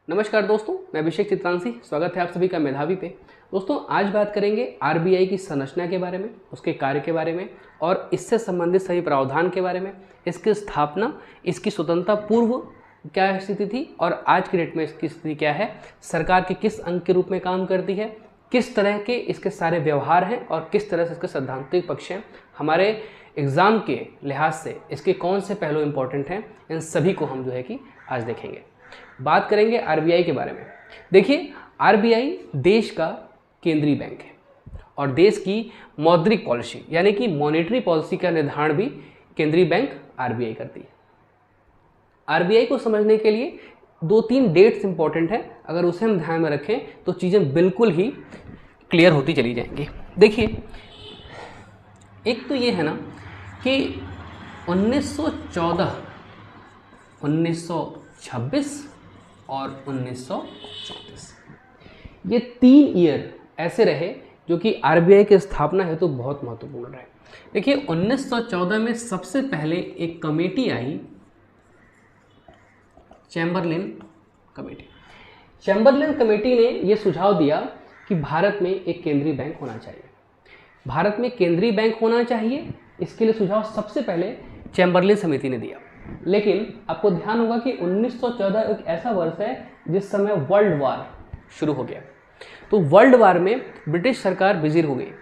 नमस्कार दोस्तों, मैं अभिषेक चित्रांशी। स्वागत है आप सभी का मेधावी पे। दोस्तों, आज बात करेंगे आरबीआई की संरचना के बारे में, उसके कार्य के बारे में और इससे संबंधित सभी प्रावधान के बारे में, इसकी स्थापना, इसकी स्वतंत्रता पूर्व क्या स्थिति थी और आज की डेट में इसकी स्थिति क्या है, सरकार के किस अंग के रूप में काम करती है, किस तरह के इसके सारे व्यवहार हैं और किस तरह से इसके सैद्धांतिक पक्ष हैं, हमारे एग्ज़ाम के लिहाज से इसके कौन से पहलू इंपॉर्टेंट हैं, इन सभी को हम कि आज देखेंगे। बात करेंगे आरबीआई के बारे में। देखिए, आरबीआई देश का केंद्रीय बैंक है और देश की मौद्रिक पॉलिसी यानी कि मॉनेटरी पॉलिसी का निर्धारण भी केंद्रीय बैंक आरबीआई करती है। आरबीआई को समझने के लिए 2-3 डेट्स इंपॉर्टेंट है, अगर उसे हम ध्यान में रखें तो चीज़ें बिल्कुल ही क्लियर होती चली जाएंगी। देखिए, एक तो ये है ना कि 1914, 1926 और 1934 ये 3 ईयर ऐसे रहे जो कि आरबीआई की स्थापना हेतु तो बहुत महत्वपूर्ण रहे। देखिए, 1914 में सबसे पहले एक कमेटी आई, चैम्बरलेन कमेटी। चैम्बरलेन कमेटी ने यह सुझाव दिया कि भारत में एक केंद्रीय बैंक होना चाहिए। भारत में केंद्रीय बैंक होना चाहिए, इसके लिए सुझाव सबसे पहले चैम्बरलेन समिति ने दिया। लेकिन आपको ध्यान होगा कि 1914 एक ऐसा वर्ष है जिस समय वर्ल्ड वार शुरू हो गया, तो वर्ल्ड वार में ब्रिटिश सरकार बिजी हो गई।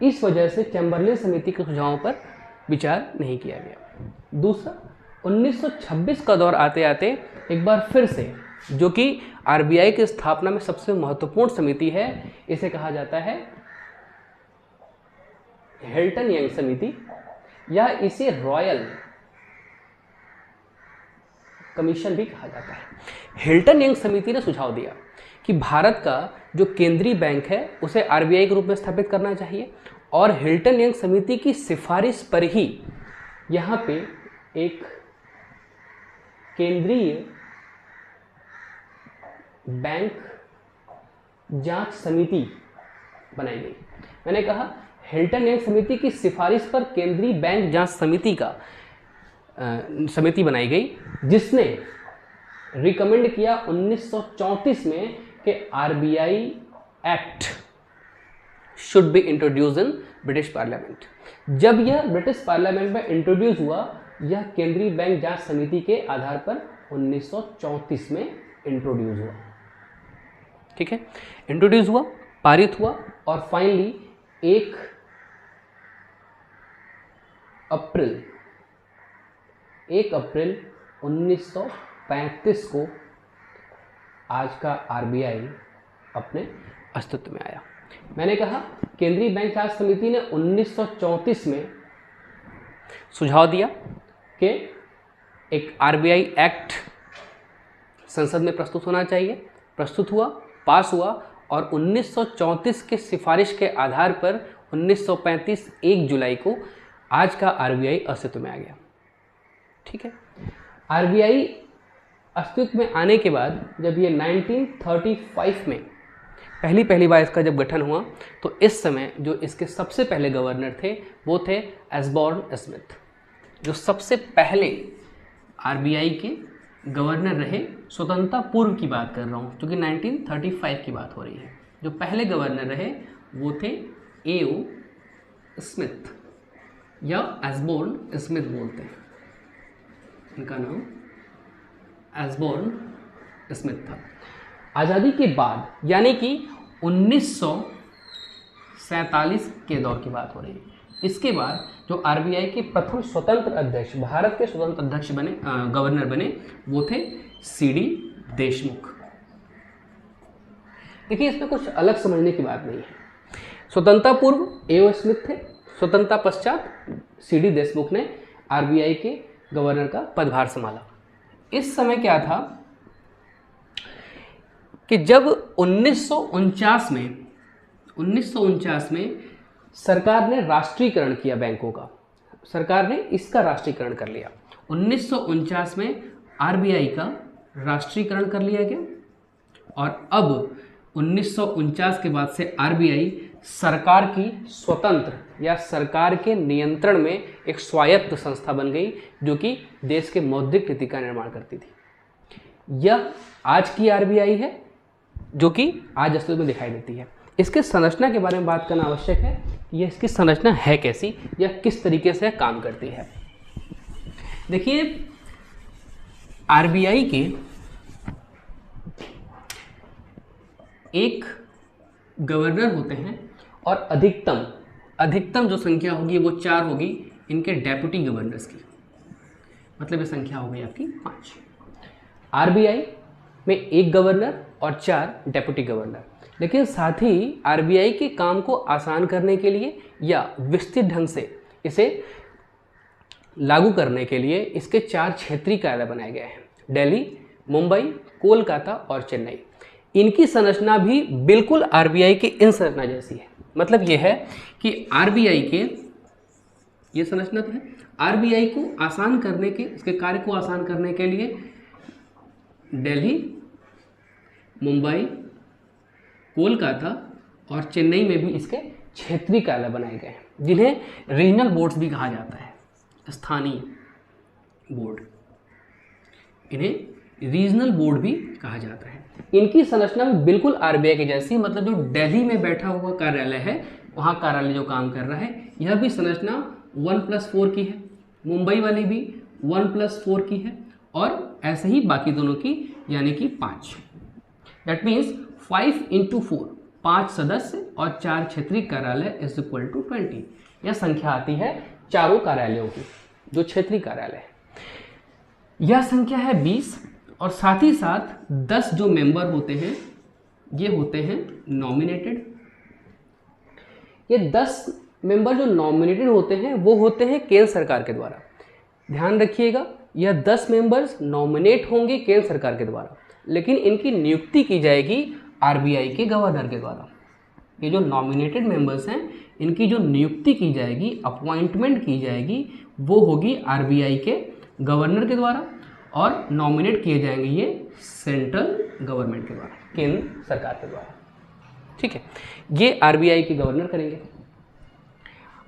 इस वजह से चैम्बरलेन समिति के सुझावों पर विचार नहीं किया गया। दूसरा, 1926 का दौर आते आते एक बार फिर से, जो कि आरबीआई की स्थापना में सबसे महत्वपूर्ण समिति है, इसे कहा जाता है हिल्टन यंग समिति या इसे रॉयल कमीशन भी कहा जाता है। हिल्टन यंग समिति ने सुझाव दिया कि भारत का जो केंद्रीय बैंक है उसे आरबीआई के रूप में स्थापित करना चाहिए और हिल्टन यंग समिति की सिफारिश पर ही यहाँ पे एक केंद्रीय बैंक जांच समिति बनाई गई। मैंने कहा हिल्टन यंग समिति की सिफारिश पर केंद्रीय बैंक जांच समिति का समिति बनाई गई, जिसने रिकमेंड किया 1934 में कि RBI act should be introduce in British parliament. जब यह ब्रिटिश पार्लियामेंट में इंट्रोड्यूस हुआ, यह केंद्रीय बैंक जांच समिति के आधार पर 1934 में इंट्रोड्यूस हुआ। ठीक है, इंट्रोड्यूस हुआ, पारित हुआ और फाइनली 1 अप्रैल 1935 को आज का आरबीआई अपने अस्तित्व में आया। मैंने कहा केंद्रीय बैंक जांच समिति ने 1934 में सुझाव दिया कि एक आरबीआई एक्ट संसद में प्रस्तुत होना चाहिए। प्रस्तुत हुआ, पास हुआ और 1934 के सिफारिश के आधार पर 1935 1 जुलाई को आज का आरबीआई अस्तित्व में आ गया। ठीक है, आरबीआई अस्तित्व में आने के बाद जब ये 1935 में पहली बार इसका जब गठन हुआ, तो इस समय जो इसके सबसे पहले गवर्नर थे वो थे एस्बॉर्न स्मिथ, जो सबसे पहले आरबीआई के गवर्नर रहे। स्वतंत्रता पूर्व की बात कर रहा हूँ, क्योंकि 1935 की बात हो रही है। जो पहले गवर्नर रहे वो थे एओ स्मिथ या एस्बॉर्न स्मिथ बोलते हैं, इनका नाम एस्बॉर्न स्मिथ था। आज़ादी के बाद यानी कि 1947 के दौर की बात हो रही है। इसके बाद जो आरबीआई के प्रथम स्वतंत्र अध्यक्ष, भारत के स्वतंत्र अध्यक्ष बने, गवर्नर बने, वो थे सीडी देशमुख। देखिए, इसमें कुछ अलग समझने की बात नहीं है। स्वतंत्रता पूर्व एओ स्मिथ थे, स्वतंत्रता पश्चात सीडी देशमुख ने आरबीआई के गवर्नर का पदभार संभाला। इस समय क्या था कि जब 1949 में सरकार ने राष्ट्रीयकरण किया बैंकों का, सरकार ने इसका राष्ट्रीयकरण कर लिया। 1949 में आरबीआई का राष्ट्रीयकरण कर लिया गया और अब 1949 के बाद से आरबीआई सरकार की स्वतंत्र या सरकार के नियंत्रण में एक स्वायत्त संस्था बन गई, जो कि देश के मौद्रिक नीति का निर्माण करती थी। यह आज की आरबीआई है जो कि आज अस्तित्व में दिखाई देती है। इसके संरचना के बारे में बात करना आवश्यक है कि यह इसकी संरचना है कैसी या किस तरीके से काम करती है। देखिए, आरबीआई के एक गवर्नर होते हैं और अधिकतम जो संख्या होगी वो 4 होगी इनके डेप्यूटी गवर्नर्स की, मतलब ये संख्या हो गई आपकी 5। आरबीआई में एक गवर्नर और 4 डेप्यूटी गवर्नर, लेकिन साथ ही आरबीआई के काम को आसान करने के लिए या विस्तृत ढंग से इसे लागू करने के लिए इसके 4 क्षेत्रीय कार्यालय बनाए गए हैं, दिल्ली, मुंबई, कोलकाता और चेन्नई। इनकी संरचना भी बिल्कुल आरबीआई की इन संरचना जैसी है। मतलब यह है कि आरबीआई के ये संरचना तो है, आरबीआई को आसान करने के, इसके कार्य को आसान करने के लिए दिल्ली, मुंबई, कोलकाता और चेन्नई में भी इसके क्षेत्रीय कार्यालय बनाए गए हैं, जिन्हें रीजनल बोर्ड्स भी कहा जाता है, स्थानीय बोर्ड। इन्हें रीजनल बोर्ड भी कहा जाता है। इनकी संरचना भी बिल्कुल आरबीआई की जैसी, मतलब जो दिल्ली में बैठा हुआ कार्यालय है वहाँ कार्यालय जो काम कर रहा है, यह भी संरचना 1+4 की है, मुंबई वाली भी 1+4 की है और ऐसे ही बाकी दोनों की, यानी कि 5। दैट मीन्स 5 × 4, 5 सदस्य और 4 क्षेत्रीय कार्यालय इज इक्वल टू 20। यह संख्या आती है चारों कार्यालयों की, जो क्षेत्रीय कार्यालय है। यह संख्या है 20 और साथ ही साथ 10 जो मेंबर होते हैं ये होते हैं नॉमिनेटेड। ये 10 मेंबर जो नॉमिनेटेड होते हैं वो होते हैं केंद्र सरकार के द्वारा। ध्यान रखिएगा, यह 10 मेंबर्स नॉमिनेट होंगे केंद्र सरकार के द्वारा, लेकिन इनकी नियुक्ति की जाएगी आरबीआई के गवर्नर के द्वारा। ये जो नॉमिनेटेड मेंबर्स हैं इनकी जो नियुक्ति की जाएगी, अपॉइंटमेंट की जाएगी, वो होगी आरबीआई के गवर्नर के द्वारा और नॉमिनेट किए जाएंगे ये सेंट्रल गवर्नमेंट के द्वारा, केंद्र सरकार के द्वारा। ठीक है, ये आरबीआई के गवर्नर करेंगे।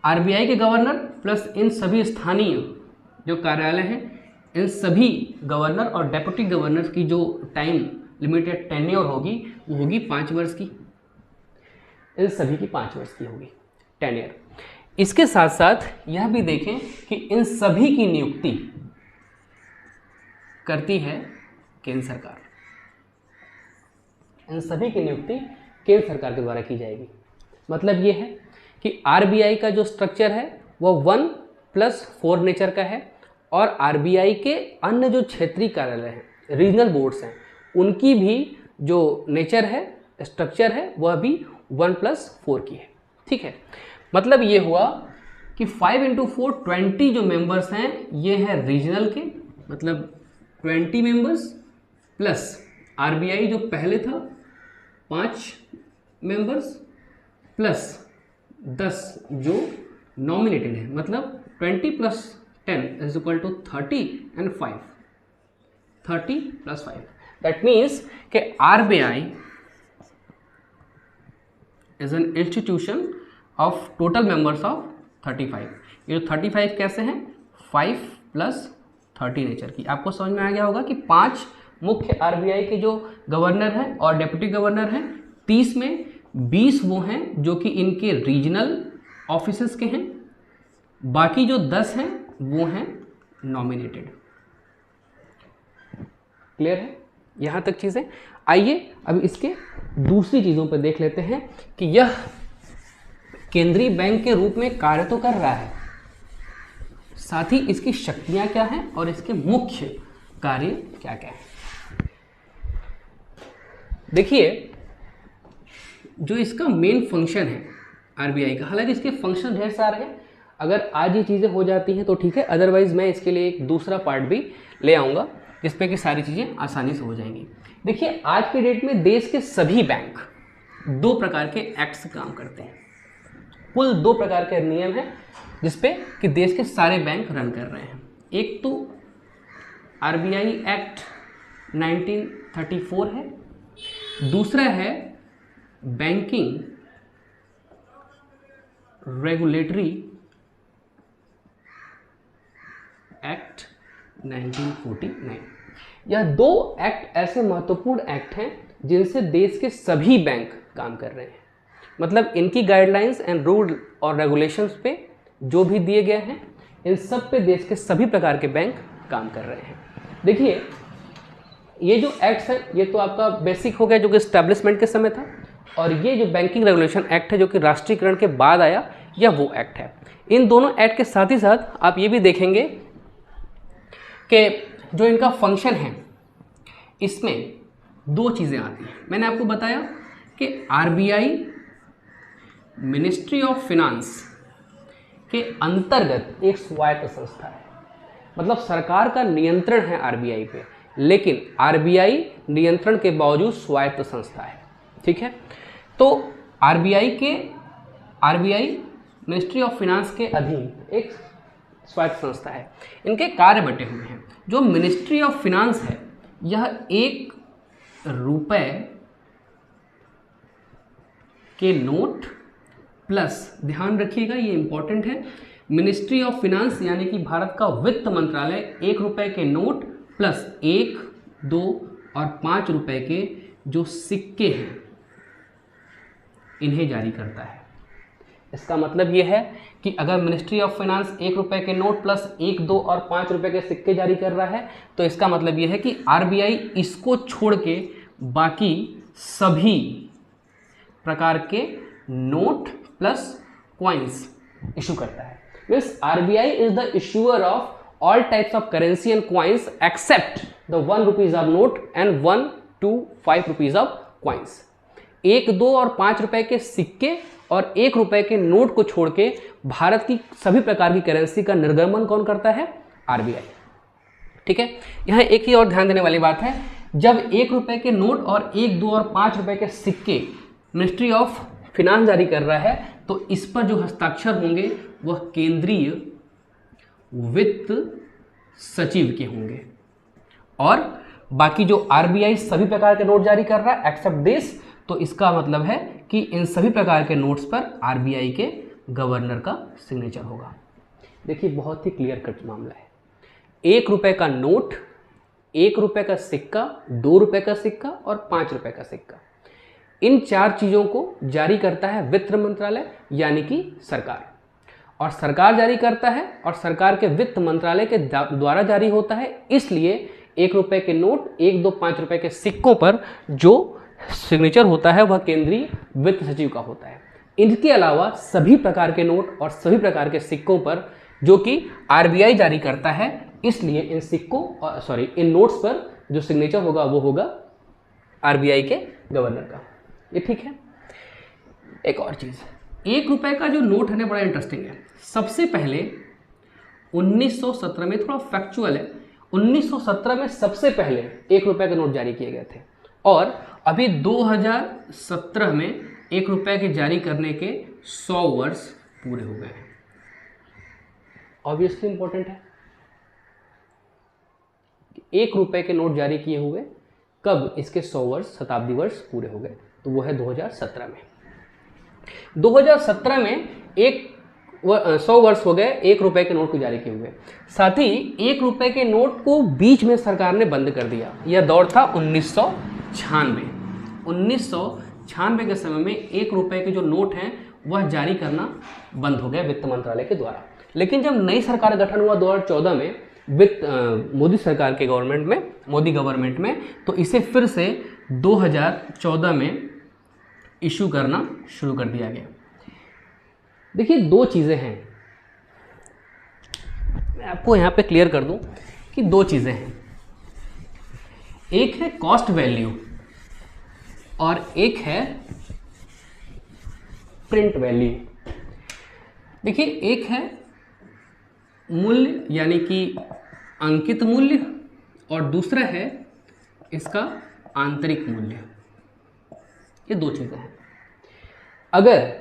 आरबीआई के गवर्नर प्लस इन सभी स्थानीय जो कार्यालय हैं, इन सभी गवर्नर और डेप्यूटी गवर्नर की जो टाइम लिमिटेड टेन्योर होगी वो होगी 5 वर्ष की। इन सभी की 5 वर्ष की होगी टेन्योर। इसके साथ साथ यह भी देखें कि इन सभी की नियुक्ति करती है केंद्र सरकार। इन सभी की नियुक्ति केंद्र सरकार के द्वारा की जाएगी। मतलब ये है कि आरबीआई का जो स्ट्रक्चर है वो 1+4 नेचर का है और आरबीआई के अन्य जो क्षेत्रीय कार्यालय हैं, रीजनल बोर्ड्स हैं, उनकी भी जो नेचर है, स्ट्रक्चर है, वह भी 1+4 की है। ठीक है, मतलब ये हुआ कि 5 × 4 20 जो मेंबर्स हैं ये है रीजनल के, मतलब 20 मेंबर्स प्लस आरबीआई जो पहले था 5 मेंबर्स प्लस 10 जो नॉमिनेटेड है, मतलब 20 + 10 is equal to 30 and 5, 30 + 5। That means कि RBI is an institution of total members of 35। ये जो 35 कैसे हैं, 5 + 30 नेचर की। आपको समझ में आ गया होगा कि 5 मुख्य आरबीआई के जो गवर्नर हैं और डेप्यूटी गवर्नर हैं, 30 में 20 वो हैं जो कि इनके रीजनल ऑफिसेस के हैं, बाकी जो 10 हैं वो हैं नॉमिनेटेड। क्लियर है यहाँ तक चीज़ें? आइए अब इसके दूसरी चीज़ों पर देख लेते हैं कि यह केंद्रीय बैंक के रूप में कार्य तो कर रहा है, साथ ही इसकी शक्तियां क्या हैं और इसके मुख्य कार्य क्या क्या हैं। देखिए, जो इसका मेन फंक्शन है आरबीआई का, हालांकि इसके फंक्शन ढेर सारे हैं, अगर आज ये चीज़ें हो जाती हैं तो ठीक है, अदरवाइज मैं इसके लिए एक दूसरा पार्ट भी ले आऊँगा जिसपे कि सारी चीज़ें आसानी से हो जाएंगी। देखिए, आज के डेट में देश के सभी बैंक 2 प्रकार के एक्ट से काम करते हैं। कुल 2 प्रकार के नियम हैं जिसपे कि देश के सारे बैंक रन कर रहे हैं। एक तो आरबीआई एक्ट 1934 है, दूसरा है बैंकिंग रेगुलेटरी एक्ट 1949। यह दो एक्ट ऐसे महत्वपूर्ण एक्ट हैं जिनसे देश के सभी बैंक काम कर रहे हैं। मतलब इनकी गाइडलाइंस एंड रूल और रेगुलेशंस पे जो भी दिए गए हैं, इन सब पे देश के सभी प्रकार के बैंक काम कर रहे हैं। देखिए, ये जो एक्ट्स हैं ये तो आपका बेसिक हो गया जो कि इस्टेब्लिशमेंट के समय था, और ये जो बैंकिंग रेगुलेशन एक्ट है जो कि राष्ट्रीयकरण के बाद आया, यह वो एक्ट है। इन दोनों एक्ट के साथ ही साथ आप ये भी देखेंगे कि जो इनका फंक्शन है इसमें दो चीज़ें आती हैं। मैंने आपको बताया कि आरबीआई मिनिस्ट्री ऑफ फिनांस के अंतर्गत एक स्वायत्त संस्था है, मतलब सरकार का नियंत्रण है आरबीआई पे, लेकिन आरबीआई नियंत्रण के बावजूद स्वायत्त संस्था है। ठीक है, तो आरबीआई मिनिस्ट्री ऑफ फिनांस के अधीन एक स्वायत्त संस्था है। इनके कार्य बटे हुए हैं। जो मिनिस्ट्री ऑफ फिनांस है यह 1 रुपए के नोट प्लस, ध्यान रखिएगा ये इंपॉर्टेंट है, मिनिस्ट्री ऑफ फिनांस यानी कि भारत का वित्त मंत्रालय 1 रुपए के नोट प्लस 1, 2 और 5 रुपए के जो सिक्के हैं इन्हें जारी करता है। इसका मतलब यह है कि अगर मिनिस्ट्री ऑफ फाइनेंस 1 रुपए के नोट प्लस 1, 2 और 5 रुपए के सिक्के जारी कर रहा है, तो इसका मतलब यह है कि आरबीआई इसको छोड़ के बाकी सभी प्रकार के नोट प्लस कॉइन्स इशू करता है। Means RBI is the issuer of all types of currency and coins except the 1 rupees of note and 1 to 5 rupees of coins। 1, 2 और 5 रुपए के सिक्के और 1 रुपए के नोट को छोड़ के भारत की सभी प्रकार की करेंसी का निर्गमन कौन करता है? आरबीआई। ठीक है, यहाँ एक ही और ध्यान देने वाली बात है, जब 1 रुपए के नोट और 1, 2 और 5 रुपए के सिक्के मिनिस्ट्री ऑफ फिनांस जारी कर रहा है, तो इस पर जो हस्ताक्षर होंगे वह केंद्रीय वित्त सचिव के होंगे, और बाकी जो आरबीआई सभी प्रकार के नोट जारी कर रहा है एक्सेप्ट दिस, तो इसका मतलब है कि इन सभी प्रकार के नोट्स पर आरबीआई के गवर्नर का सिग्नेचर होगा। देखिए, बहुत ही क्लियर कट मामला है। 1 रुपए का नोट, 1 रुपए का सिक्का, 2 रुपए का सिक्का और 5 रुपए का सिक्का, इन 4 चीज़ों को जारी करता है वित्त मंत्रालय यानी कि सरकार, और सरकार जारी करता है और सरकार के वित्त मंत्रालय के द्वारा जारी होता है। इसलिए 1 रुपए के नोट, 1, 2, 5 रुपए के सिक्कों पर जो सिग्नेचर होता है वह केंद्रीय वित्त सचिव का होता है। इनके अलावा सभी प्रकार के नोट और सभी प्रकार के सिक्कों पर जो कि आरबीआई जारी करता है, इसलिए इन सिक्कों इन नोट्स पर जो सिग्नेचर होगा वो होगा आरबीआई के गवर्नर का। ये ठीक है। एक और चीज़, 1 रुपए का जो नोट है ना, बड़ा इंटरेस्टिंग है। सबसे पहले 1917 में, थोड़ा फैक्चुअल है, 1917 में सबसे पहले 1 रुपए के नोट जारी किए गए थे, और अभी 2017 में 1 रुपए के जारी करने के 100 वर्ष पूरे हो गए हैं। ऑब्वियसली इंपॉर्टेंट है, 1 रुपए के नोट जारी किए हुए कब इसके 100 वर्ष, शताब्दी वर्ष पूरे हो गए, तो वो है 2017 में। 2017 में 100 वर्ष हो गए 1 रुपए के नोट को जारी किए हुए। साथ ही 1 रुपए के नोट को बीच में सरकार ने बंद कर दिया। यह दौर था 1996। 1996 के समय में 1 रुपए के जो नोट हैं वह जारी करना बंद हो गया वित्त मंत्रालय के द्वारा। लेकिन जब नई सरकार गठन हुआ 2014 में मोदी सरकार के गवर्नमेंट में, मोदी गवर्नमेंट में, तो इसे फिर से 2014 में इशू करना शुरू कर दिया गया। देखिए, 2 चीज़ें हैं, मैं आपको यहाँ पे क्लियर कर दूं कि 2 चीज़ें हैं। एक है कॉस्ट वैल्यू और एक है प्रिंट वैल्यू। देखिए, एक है मूल्य यानी कि अंकित मूल्य, और दूसरा है इसका आंतरिक मूल्य। ये 2 चीज़ें हैं। अगर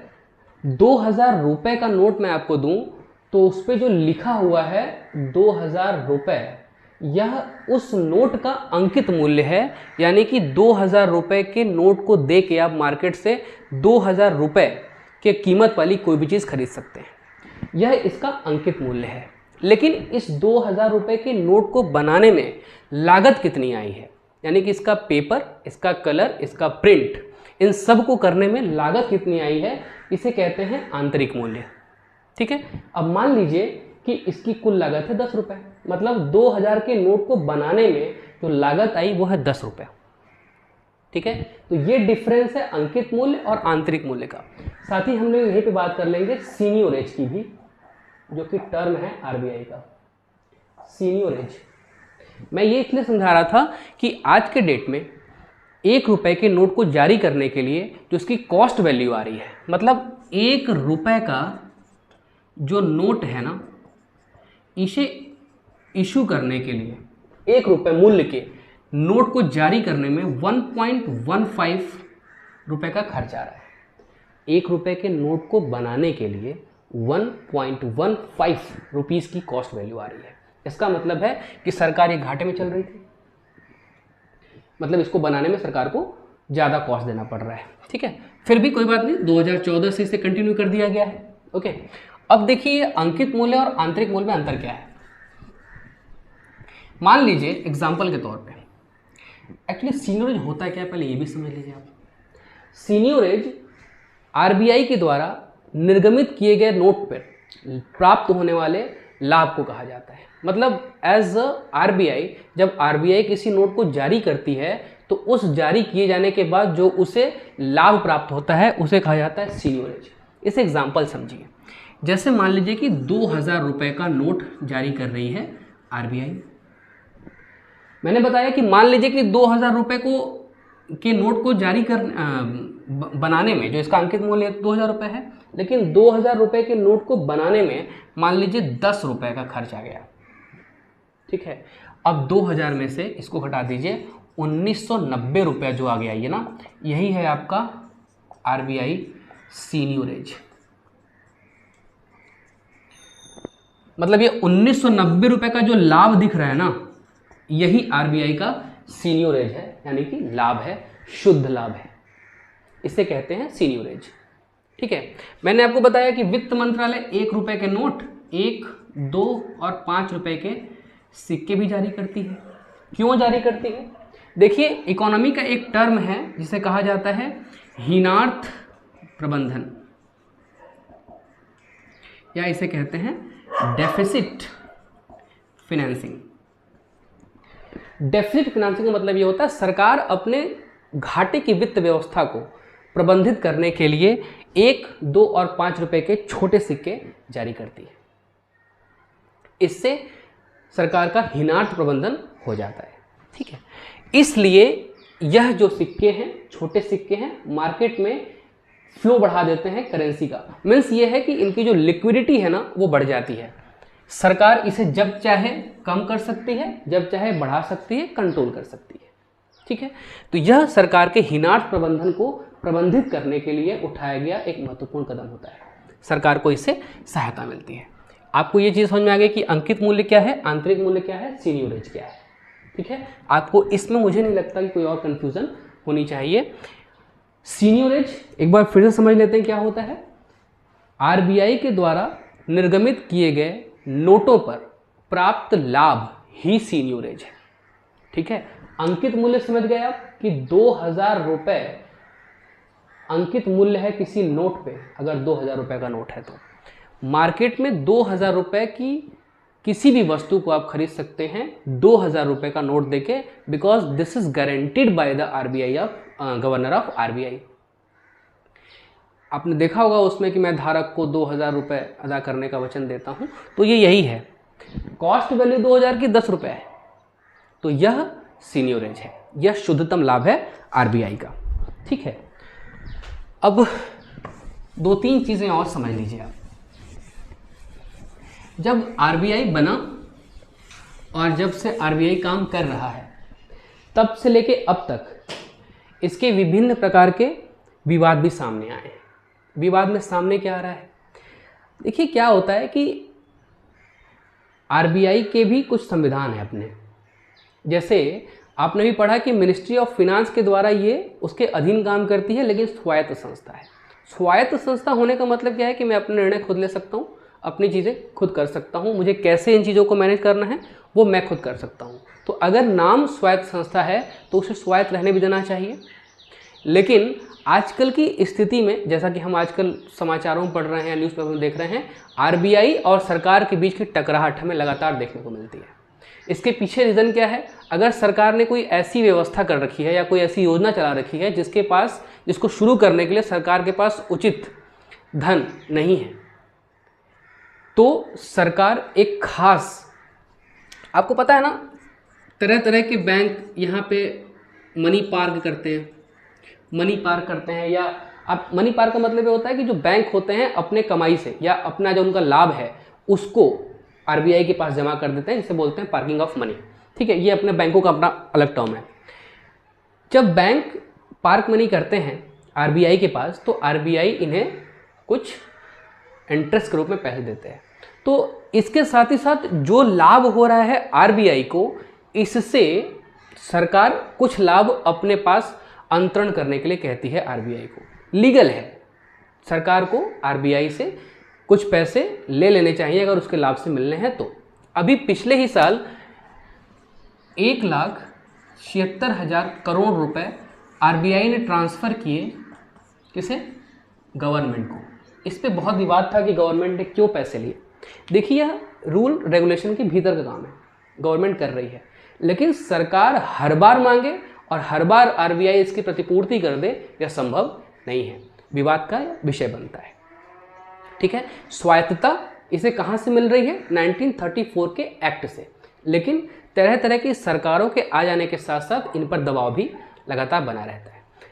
2000 रुपए का नोट मैं आपको दूं तो उस पर जो लिखा हुआ है 2000 रुपए, यह उस नोट का अंकित मूल्य है, यानी कि 2000 रुपए के नोट को दे के आप मार्केट से 2000 रुपए के कीमत वाली कोई भी चीज़ खरीद सकते हैं। यह इसका अंकित मूल्य है। लेकिन इस 2000 रुपये के नोट को बनाने में लागत कितनी आई है, यानी कि इसका पेपर, इसका कलर, इसका प्रिंट, इन सब को करने में लागत कितनी आई है, इसे कहते हैं आंतरिक मूल्य। ठीक है, अब मान लीजिए कि इसकी कुल लागत है 10 रुपये, मतलब 2000 के नोट को बनाने में जो लागत आई वो है 10 रुपये। ठीक है, तो ये डिफरेंस है अंकित मूल्य और आंतरिक मूल्य का। साथ ही हम लोग यहीं पे बात कर लेंगे सीनियोरेज की भी, जो कि टर्म है आरबीआई का सीनियोरेज। मैं ये इसलिए समझा रहा था कि आज के डेट में 1 रुपए के नोट को जारी करने के लिए जो उसकी कॉस्ट वैल्यू आ रही है, मतलब 1 रुपए का जो नोट है ना, इसे इशू करने के लिए 1 रुपए मूल्य के नोट को जारी करने में 1.15 रुपए का खर्च आ रहा है। 1 रुपए के नोट को बनाने के लिए 1.15 रुपीज़ की कॉस्ट वैल्यू आ रही है। इसका मतलब है कि सरकार ये घाटे में चल रही थी, मतलब इसको बनाने में सरकार को ज़्यादा कॉस्ट देना पड़ रहा है। ठीक है, फिर भी कोई बात नहीं, 2014 से इसे कंटिन्यू कर दिया गया है। ओके, अब देखिए अंकित मूल्य और आंतरिक मूल्य में अंतर क्या है। मान लीजिए एग्जाम्पल के तौर पे, एक्चुअली सीनियोरेज होता है क्या, पहले ये भी समझ लीजिए आप। सीनियोरेज आरबीआई के द्वारा निर्गमित किए गए नोट पर प्राप्त होने वाले लाभ को कहा जाता है। मतलब एज आरबीआई, जब आरबीआई किसी नोट को जारी करती है तो उस जारी किए जाने के बाद जो उसे लाभ प्राप्त होता है उसे कहा जाता है सीनियोरेज। इसे एग्जाम्पल समझिए, जैसे मान लीजिए कि 2000 रुपये का नोट जारी कर रही है आरबीआई। मैंने बताया कि मान लीजिए कि 2000 रुपये के नोट को जारी कर बनाने में जो इसका अंकित मूल्य 2000 रुपये है, लेकिन 2000 रुपये के नोट को बनाने में मान लीजिए 10 रुपये का खर्च आ गया। ठीक है, अब 2000 में से इसको हटा दीजिए, 1990 रुपये जो आ गया ये ना, यही है आपका आरबीआई सीनियोरेज। मतलब ये 1990 रुपये का जो लाभ दिख रहा है ना, यही आरबीआई का सीनियोरेज है, यानी कि लाभ है, शुद्ध लाभ है, इसे कहते हैं सीनियोरेज। ठीक है, मैंने आपको बताया कि वित्त मंत्रालय 1 रुपये के नोट, 1, 2 और 5 रुपये के सिक्के भी जारी करती है। क्यों जारी करती है? देखिए, इकोनॉमी का एक टर्म है जिसे कहा जाता है हीनार्थ प्रबंधन, या इसे कहते हैं डेफिसिट फाइनेंसिंग। डेफिसिट फाइनेंसिंग का मतलब ये होता है सरकार अपने घाटे की वित्त व्यवस्था को प्रबंधित करने के लिए 1, 2 और 5 रुपए के छोटे सिक्के जारी करती है। इससे सरकार का हीनार्थ प्रबंधन हो जाता है। ठीक है, इसलिए यह जो सिक्के हैं, छोटे सिक्के हैं, मार्केट में फ्लो बढ़ा देते हैं करेंसी का। मीन्स ये है कि इनकी जो लिक्विडिटी है ना वो बढ़ जाती है। सरकार इसे जब चाहे कम कर सकती है, जब चाहे बढ़ा सकती है, कंट्रोल कर सकती है। ठीक है, तो यह सरकार के हीनार्थ प्रबंधन को प्रबंधित करने के लिए उठाया गया एक महत्वपूर्ण कदम होता है। सरकार को इससे सहायता मिलती है। आपको ये चीज़ समझ में आ गई कि अंकित मूल्य क्या है, आंतरिक मूल्य क्या है, सीनियोरेज क्या है। ठीक है, आपको इसमें मुझे नहीं लगता कि कोई और कन्फ्यूज़न होनी चाहिए। सीनियोरेज एक बार फिर से समझ लेते हैं क्या होता है। आरबीआई के द्वारा निर्गमित किए गए नोटों पर प्राप्त लाभ ही सीनियोरेज है। ठीक है, अंकित मूल्य समझ गए आप कि 2000 रुपये अंकित मूल्य है किसी नोट पे। अगर 2000 रुपये का नोट है तो मार्केट में 2000 रुपये की किसी भी वस्तु को आप खरीद सकते हैं 2000 रुपये का नोट देके, because this is guaranteed by the RBI of governor of RBI. आपने देखा होगा उसमें कि मैं धारक को 2000 रुपये अदा करने का वचन देता हूं, तो ये यही है। कॉस्ट वैल्यू 2000 की 10 रुपये है, तो यह सीनियोरेज है, यह शुद्धतम लाभ है आरबीआई का। ठीक है, अब 2-3 चीज़ें और समझ लीजिए आप। जब आरबीआई बना और जब से आरबीआई काम कर रहा है, तब से लेके अब तक इसके विभिन्न प्रकार के विवाद भी सामने आए हैं। विवाद में सामने क्या आ रहा है? देखिए, क्या होता है कि आरबीआई के भी कुछ संविधान है अपने। जैसे आपने भी पढ़ा कि मिनिस्ट्री ऑफ फिनांस के द्वारा ये उसके अधीन काम करती है, लेकिन स्वायत्त संस्था है। स्वायत्त संस्था होने का मतलब क्या है कि मैं अपने निर्णय खुद ले सकता हूँ, अपनी चीज़ें खुद कर सकता हूँ, मुझे कैसे इन चीज़ों को मैनेज करना है वो मैं खुद कर सकता हूँ। तो अगर नाम स्वायत्त संस्था है तो उसे स्वायत्त रहने भी देना चाहिए। लेकिन आजकल की स्थिति में, जैसा कि हम आजकल समाचारों में पढ़ रहे हैं, न्यूज़पेपर में देख रहे हैं, आरबीआई और सरकार के बीच की टकराहट हमें लगातार देखने को मिलती है। इसके पीछे रीज़न क्या है? अगर सरकार ने कोई ऐसी व्यवस्था कर रखी है या कोई ऐसी योजना चला रखी है जिसको शुरू करने के लिए सरकार के पास उचित धन नहीं है, तो सरकार एक खास, आपको पता है ना, तरह तरह के बैंक यहाँ पे मनी पार्क करते हैं या आप मनी पार्क का मतलब ये होता है कि जो बैंक होते हैं अपने कमाई से या अपना जो उनका लाभ है उसको आरबीआई के पास जमा कर देते हैं, जिसे बोलते हैं पार्किंग ऑफ मनी। ठीक है, ये अपने बैंकों का अपना अलग टर्म है। जब बैंक पार्क मनी करते हैं आरबीआई के पास, तो आरबीआई इन्हें कुछ इंटरेस्ट के रूप में पैसे देते हैं। तो इसके साथ ही साथ जो लाभ हो रहा है आरबीआई को, इससे सरकार कुछ लाभ अपने पास अंतरण करने के लिए कहती है आरबीआई को। लीगल है, सरकार को आरबीआई से कुछ पैसे ले लेने चाहिए अगर उसके लाभ से मिलने हैं तो। अभी पिछले ही साल 1,76,000 करोड़ रुपए आरबीआई ने ट्रांसफ़र किए, किसे? गवर्नमेंट को। इस पे बहुत विवाद था कि गवर्नमेंट ने क्यों पैसे लिए। देखिए, यह रूल रेगुलेशन के भीतर का काम है, गवर्नमेंट कर रही है, लेकिन सरकार हर बार मांगे और हर बार आरबीआई इसकी प्रतिपूर्ति कर दे, यह संभव नहीं है, विवाद का विषय बनता है। ठीक है, स्वायत्तता इसे कहाँ से मिल रही है? 1934 के एक्ट से। लेकिन तरह तरह की सरकारों के आ जाने के साथ साथ इन पर दबाव भी लगातार बना रहता है।